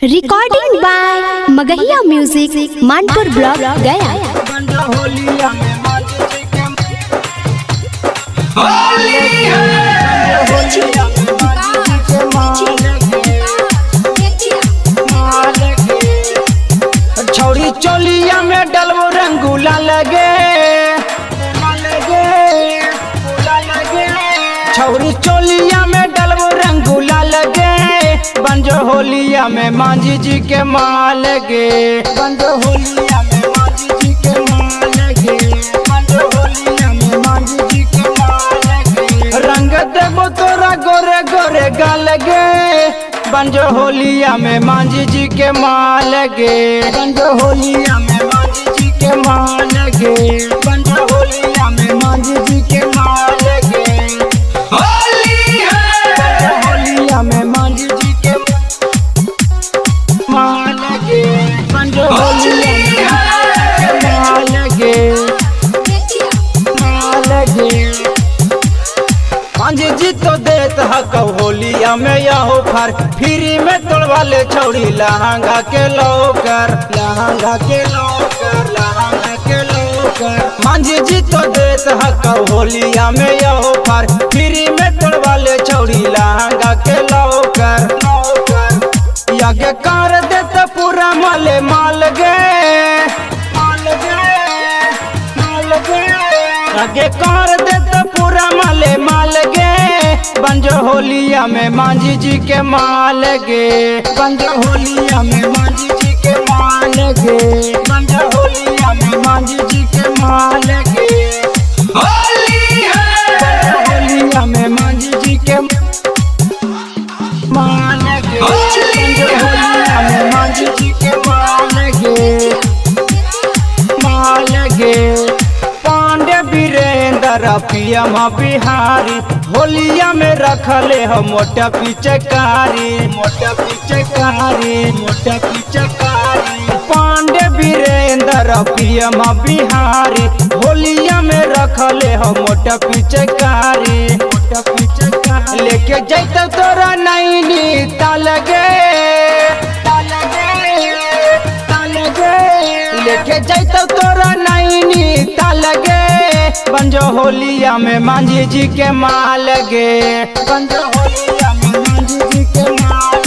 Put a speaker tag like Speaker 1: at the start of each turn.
Speaker 1: Recording by Magahiya music Manpur block Gaya.
Speaker 2: छौरी चोलिया में डलबो रंगूला लगे, छौरी चोलिया में डलबो रंगूला लगे, बंजो होलिया में मांझी जी के माल गे, बंजो होलिया में मांझी जी के माल गे, बंजो होलिया में मांझी जी के माल गे। रंग देबो तोरा गोरे गोरे गाल गे, बंजो होलिया में मांझी जी के माल गे, बंजो होलिया में मांझी जी के माल गे, बंजो होलिया में मांझी जी के माल गे। होलिया में मांझी जी के माल गे, बंजो होलिया में माल गे, माल गे। मांझी जी तो देत हक होलिया में यहो फर, फ्री में तोड़वा ले छौड़ी लहंगा के लौकर, लहंगा के लौकर, लहंगा के लौकर। मांझी जी तो देत हक होलिया में यहो फर, फ्री में तोड़वा ले छौड़ी लहंगा के लौकर, लौकर। यज्ञ कर देत पूरा माले माल गे, माल गे, माल गे। यज्ञ कर देत पूरा माले माल गे, बंजो होलिया में मांझी जी के माल गे, बंजो होलिया में मांझी जी के माल गे, बंजो होलिया में मांझी जी के माल गे। होली है बंजो होलिया में मांझी जी के माल गे, बंजो होलिया में मांझी जी के माल गे, माल गे। पांडे वीरेंद्र पियम बिहारी, होलिया में रखले हो मोटा पिचकारी, मोटा पिचकारी, मोटा पिचकारी। पांडे वीरेंद्र पियम बिहारी, होलिया में रखले हो मोटा पिचकारी, मोटा पिचकारी। लेके जैते तोरा नैनी ताल गे, ताल गे, ताल गे। लेके जैते तोरा नैनी ताल गे, बंजो होलिया में मांझी जी के माल गे, बंजो होलिया में मांझी जी के माल